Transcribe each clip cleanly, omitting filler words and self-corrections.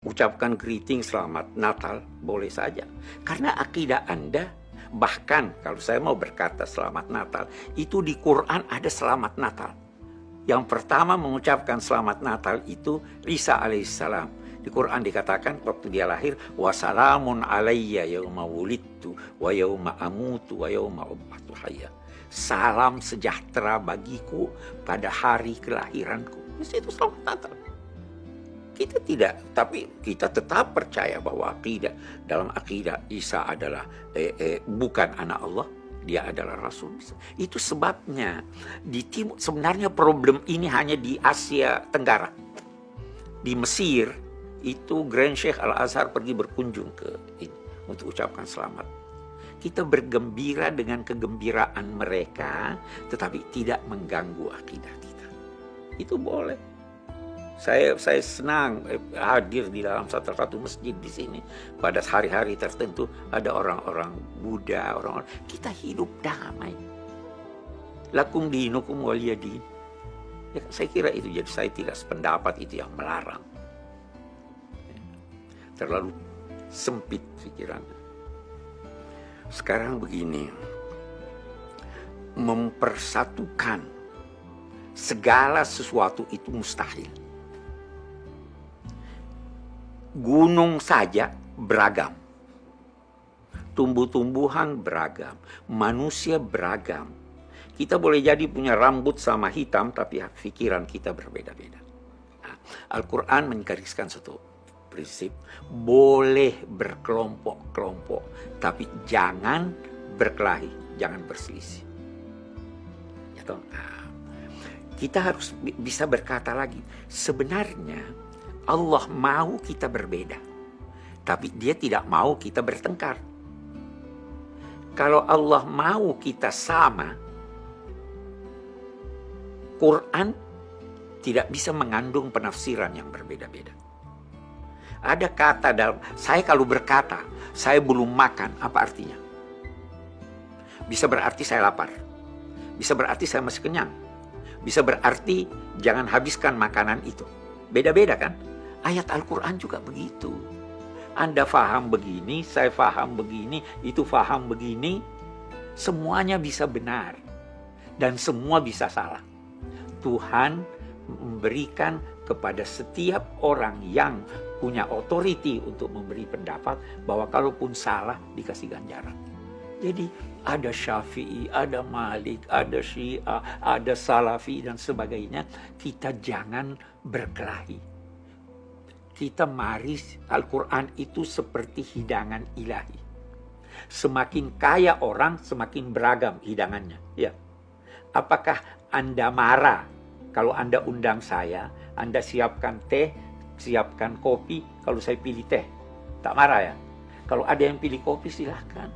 ucapkan greeting selamat Natal, boleh saja. Karena akidah Anda, bahkan kalau saya mau berkata selamat Natal, itu di Quran ada selamat Natal. Yang pertama mengucapkan selamat Natal itu Isa alaihissalam. Di Quran dikatakan waktu dia lahir, wassalamun alayya yauma wulidtu wa yauma amutu wa yauma ub'atsu hayya. Salam sejahtera bagiku pada hari kelahiranku. Itu selamat Natal. Kita tidak, tapi kita tetap percaya bahwa dalam akidah Isa adalah bukan anak Allah, dia adalah Rasul. Itu sebabnya di timur, sebenarnya problem ini hanya di Asia Tenggara. Di Mesir itu Grand Sheikh Al-Azhar pergi berkunjung ke ini untuk ucapkan selamat. Kita bergembira dengan kegembiraan mereka, tetapi tidak mengganggu akidah kita. Itu boleh. Saya senang hadir di dalam satu masjid di sini pada hari-hari tertentu ada orang-orang Buddha, orang-orang kita hidup damai. Lakum dinukum waliyadin. Ya, saya kira itu, jadi saya tidak sependapat itu yang melarang. Terlalu sempit pikiran. Sekarang begini, mempersatukan segala sesuatu itu mustahil. Gunung saja beragam, tumbuh-tumbuhan beragam, manusia beragam. Kita boleh jadi punya rambut sama hitam, tapi pikiran kita berbeda-beda. Nah, Al-Quran menggariskan satu prinsip, boleh berkelompok-kelompok, tapi jangan berkelahi, jangan berselisih. Ya, nah, kita harus bisa berkata lagi, sebenarnya Allah mau kita berbeda, tapi dia tidak mau kita bertengkar. Kalau Allah mau kita sama, Quran tidak bisa mengandung penafsiran yang berbeda-beda. Ada kata dalam, saya kalau berkata, saya belum makan, apa artinya? Bisa berarti saya lapar. Bisa berarti saya masih kenyang. Bisa berarti jangan habiskan makanan itu. Beda-beda kan? Ayat Al-Quran juga begitu. Anda faham begini, saya faham begini, itu faham begini. Semuanya bisa benar. Dan semua bisa salah. Tuhan memberikan kepada setiap orang yang punya otoriti untuk memberi pendapat bahwa kalaupun salah dikasih ganjaran. Jadi ada Syafi'i, ada Malik, ada Syiah, ada Salafi dan sebagainya. Kita jangan berkelahi. Kita mari, Al-Quran itu seperti hidangan ilahi. Semakin kaya orang, semakin beragam hidangannya. Ya. Apakah Anda marah kalau Anda undang saya, Anda siapkan teh, siapkan kopi, kalau saya pilih teh? Tak marah ya? Kalau ada yang pilih kopi silahkan.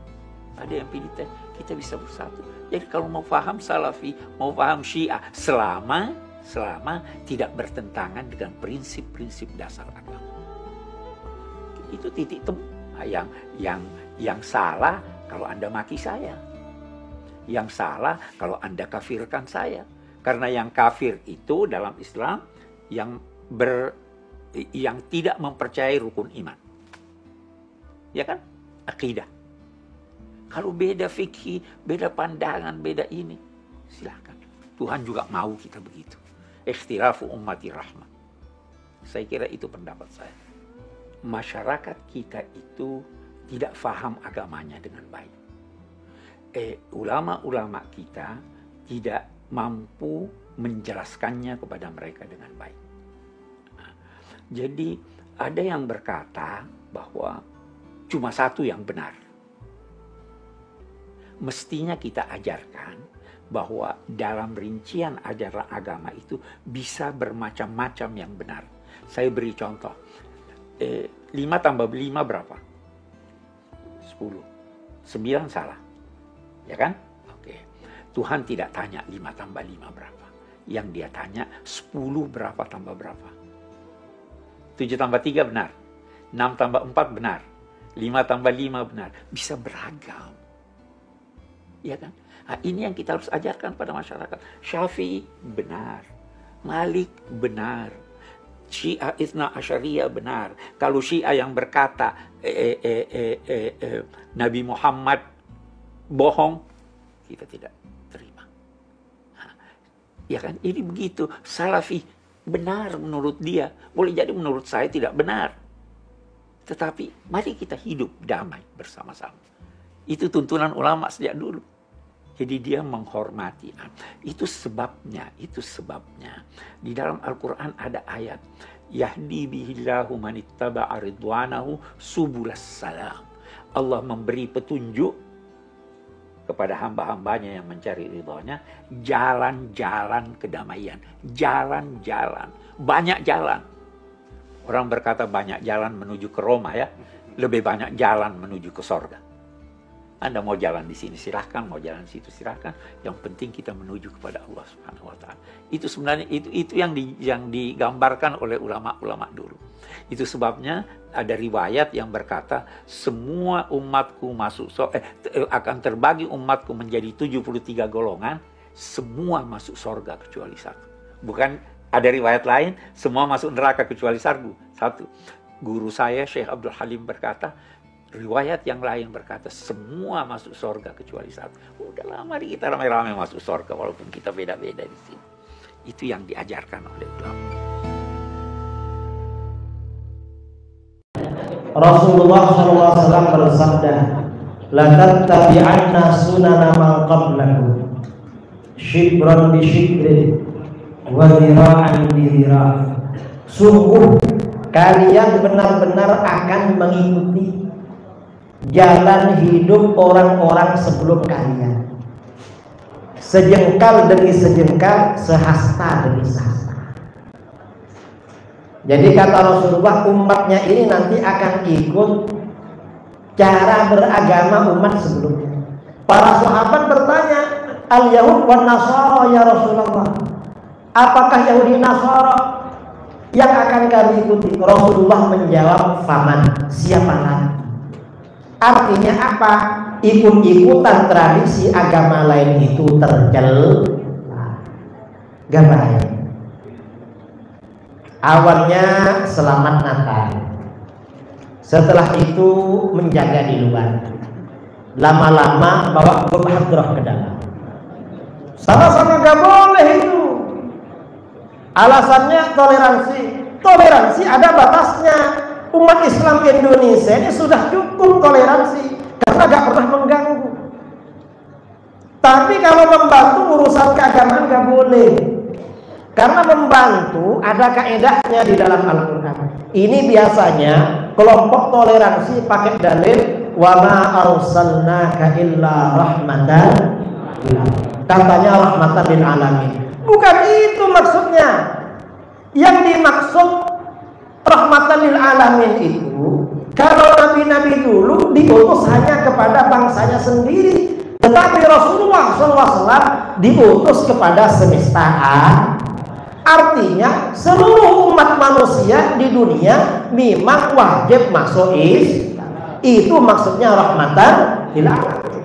Ada yang pilih teh, kita bisa bersatu. Jadi kalau mau paham Salafi, mau paham Syiah, selama tidak bertentangan dengan prinsip-prinsip dasar agama. Itu titik temu. Yang salah kalau Anda maki saya. Yang salah kalau Anda kafirkan saya. Karena yang kafir itu dalam Islam yang tidak mempercayai rukun iman. Ya kan? Akidah. Kalau beda fikih, beda pandangan, beda ini, silakan. Tuhan juga mau kita begitu. Ikhtilafu ummati rahmah. Saya kira itu pendapat saya. Masyarakat kita itu tidak faham agamanya dengan baik. Ulama-ulama kita tidak mampu menjelaskannya kepada mereka dengan baik. Nah, jadi ada yang berkata bahwa cuma satu yang benar. Mestinya kita ajarkan bahwa dalam rincian ajaran agama itu bisa bermacam-macam yang benar. Saya beri contoh. 5 tambah 5 berapa? 10. 9 salah. Ya kan? Oke. Tuhan tidak tanya 5 tambah 5 berapa. Yang dia tanya 10 berapa tambah berapa. 7 tambah 3 benar. 6 tambah 4 benar. 5 tambah 5 benar. Bisa beragam. Ya kan? Nah, ini yang kita harus ajarkan pada masyarakat. Syafi'i benar, Malik benar, Syiah Itsna Asyariyah benar. Kalau Syiah yang berkata Nabi Muhammad bohong, kita tidak terima. Ya kan, ini begitu. Salafi benar menurut dia, boleh jadi menurut saya tidak benar. Tetapi mari kita hidup damai bersama-sama. Itu tuntunan ulama sejak dulu. Jadi dia menghormati. Itu sebabnya. Di dalam Al-Quran ada ayat. Yahdi bihillahu manittaba'a ridwanahu subulas salam. Allah memberi petunjuk kepada hamba-hambanya yang mencari ridhonya. Jalan-jalan kedamaian. Jalan-jalan. Banyak jalan. Orang berkata banyak jalan menuju ke Roma ya. Lebih banyak jalan menuju ke sorga. Anda mau jalan di sini silahkan, mau jalan di situ silahkan. Yang penting kita menuju kepada Allah Subhanahu Wa Taala. Itu sebenarnya itu yang digambarkan oleh ulama-ulama dulu. Itu sebabnya ada riwayat yang berkata semua umatku akan terbagi umatku menjadi 73 golongan, semua masuk sorga kecuali satu. Bukan ada riwayat lain semua masuk neraka kecuali satu. Guru saya Syekh Abdul Halim berkata, riwayat yang lain berkata semua masuk surga kecuali satu. Udahlah, mari kita ramai-ramai masuk surga walaupun kita beda-beda di sini. Itu yang diajarkan oleh ulama. Rasulullah SAW bersabda, "La tattabi'anna sunana man qablakum, shibran bi shibrin, wa dhira'an bi dhira'." Sungguh kalian benar-benar akan mengikuti jalan hidup orang-orang sebelum kalian, sejengkal demi sejengkal, sehasta demi sehasta. Jadi kata Rasulullah, umatnya ini nanti akan ikut cara beragama umat sebelumnya. Para sahabat bertanya, al-Yahud wan Nasara ya Rasulullah, apakah Yahudi Nasara yang akan kami ikuti? Rasulullah menjawab, faman, siapa lagi? Artinya apa? Ikut-ikutan tradisi agama lain itu tercela, gak baik. Awalnya selamat Natal, setelah itu menjaga di luar, lama-lama bawa muhadharah ke dalam. Sama-sama gak boleh itu. Alasannya toleransi. Toleransi ada batasnya. Umat Islam Indonesia ini sudah cukup toleransi karena gak pernah mengganggu. Tapi kalau membantu urusan keagamaan gak boleh, karena membantu ada kaedahnya di dalam Al-Quran. Ini biasanya kelompok toleransi pakai dalil wa ma arsalnaka illa rahmatan, katanya rahmatan lil alamin. Bukan itu maksudnya. Yang dimaksud rahmatan lil alamin itu, kalau nabi-nabi dulu diutus hanya kepada bangsanya sendiri, tetapi Rasulullah SAW diutus kepada semesta alam. Artinya seluruh umat manusia di dunia memang wajib masuk Islam. Itu maksudnya rahmatan lil alamin.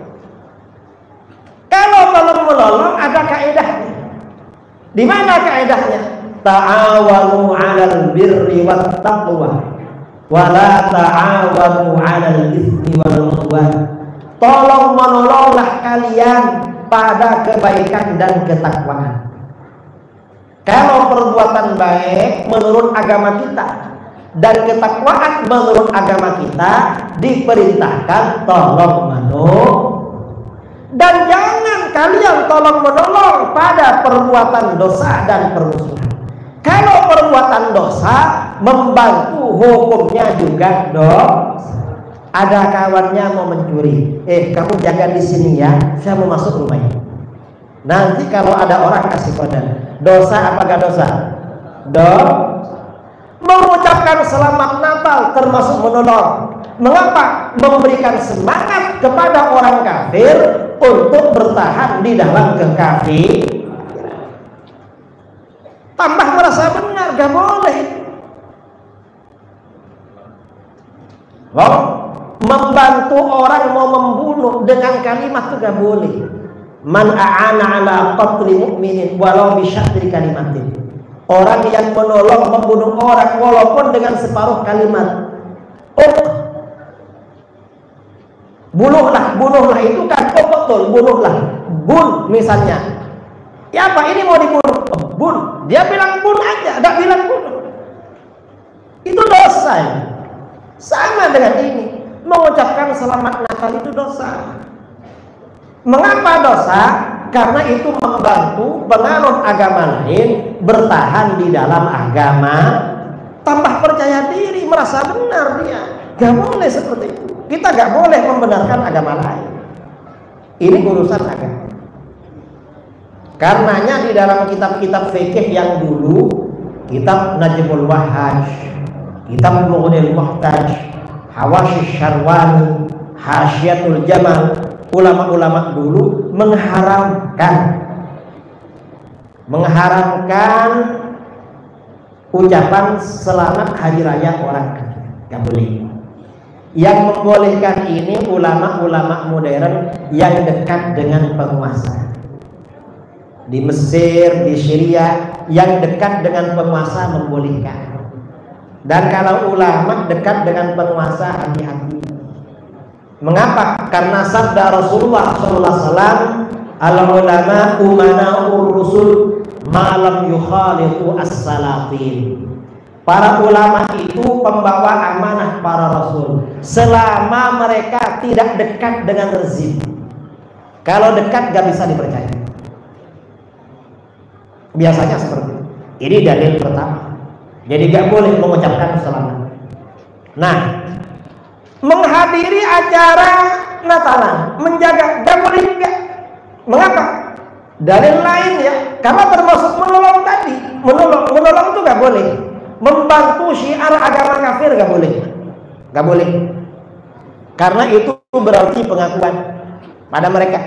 Kalau tolong-menolong ada kaedahnya. Di mana kaedahnya? Ta'awanu 'alal birri wat taqwa wa la ta'awanu 'alal itsmi wal 'udwan. Tolong menolonglah kalian pada kebaikan dan ketakwaan. Kalau perbuatan baik menurut agama kita dan ketakwaan menurut agama kita diperintahkan tolong menolong. Dan jangan kalian tolong menolong pada perbuatan dosa dan permusuhan. Kalau perbuatan dosa membantu hukumnya juga dosa. Ada kawannya mau mencuri, kamu jaga di sini ya, saya mau masuk rumahnya. Nanti kalau ada orang kasih kode, dosa apa gak dosa? Mengucapkan selamat Natal termasuk menolong. Mengapa? Memberikan semangat kepada orang kafir untuk bertahan di dalam kekafiran. Tambah merasa benar, gak boleh. Membantu orang mau membunuh dengan kalimat itu gak boleh. Man a'ana ala qatli mu'minin walau bisyatri kalimatin. Orang yang menolong membunuh orang walaupun dengan separuh kalimat. Bunuhlah itu kan betul, bunuhlah. Bun misalnya. Ya Pak, ini mau dibunuh. Bun. Dia bilang bun aja, enggak bilang bunuh. Itu dosa ya. Sama dengan ini. Mengucapkan selamat Natal itu dosa. Mengapa dosa? Karena itu membantu penganut agama lain bertahan di dalam agama, tambah percaya diri, merasa benar dia. Gak boleh seperti itu. Kita gak boleh membenarkan agama lain. Ini urusan agama. Karenanya di dalam kitab-kitab fikih yang dulu, kitab Najmul Wahhaj, kitab Mughnil Muhtaj, Hawasyish Syarwani, Hasyiatul Jamal, ulama-ulama dulu mengharamkan ucapan selamat hari raya orang kafir. Gak boleh. Yang membolehkan ini ulama-ulama modern yang dekat dengan penguasa. Di Mesir, di Syria, yang dekat dengan penguasa membolehkan. Dan kalau ulama dekat dengan penguasa, hati-hati. Mengapa? Karena sabda Rasulullah SAW, al-ulama umana'ur rusul malam yukhalitu as-salatin. Para ulama itu pembawa amanah para rasul selama mereka tidak dekat dengan rezim. Kalau dekat gak bisa dipercaya. Biasanya seperti itu. Ini dalil pertama. Jadi gak boleh mengucapkan selamat. Nah, menghadiri acara Natalan, menjaga, gak boleh juga. Mengapa? Dalil lain ya, karena termasuk menolong tadi. Menolong itu gak boleh. Membantu syiar agama kafir gak boleh. Gak boleh. Karena itu berarti pengakuan pada mereka.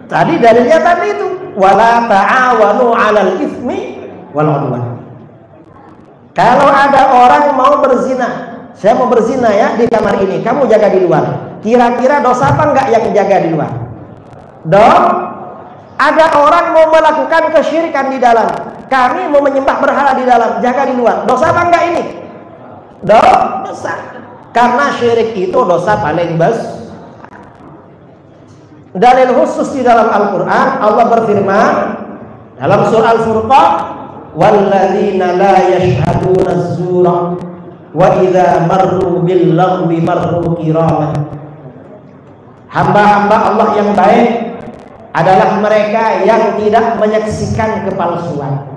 Tadi dalilnya tadi itu, wala ta'awanu 'alal itsmi wal 'udwan. Kalau ada orang mau berzina, saya mau berzina ya di kamar ini, kamu jaga di luar. Kira-kira dosa apa enggak yang jaga di luar? Dok, ada orang mau melakukan kesyirikan di dalam, kami mau menyembah berhala di dalam, jaga di luar. Dosa apa enggak ini? Dok, dosa. Karena syirik itu dosa paling besar. Dalil khusus di dalam Al-Quran, Allah berfirman dalam surah Al-Furqan, walladzina la yashhaduna az-zura wa idza marru bil lagwi marru kiramah. Hamba-hamba Allah yang baik adalah mereka yang tidak menyaksikan kepalsuan.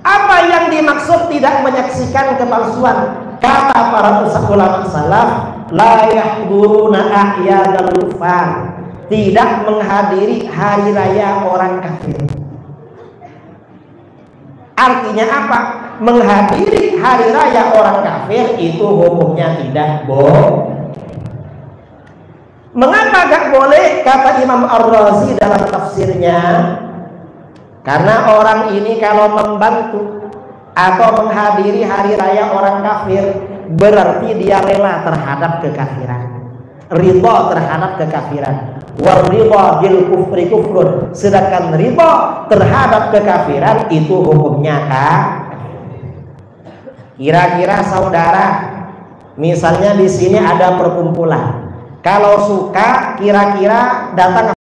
Apa yang dimaksud tidak menyaksikan kepalsuan? Kata para ulama salaf, la yahduruna a'yadal kufar, tidak menghadiri hari raya orang kafir. Artinya apa? Menghadiri hari raya orang kafir itu hukumnya tidak boleh. Mengapa gak boleh? Kata Imam Ar-Razi dalam tafsirnya, karena orang ini kalau membantu atau menghadiri hari raya orang kafir, berarti dia rela terhadap kekafiran, ridha terhadap kekafiran. Waridha bil kufri kufrun, sedangkan ridha terhadap kekafiran itu hukumnya Kira-kira saudara, misalnya di sini ada perkumpulan, kalau suka kira-kira datang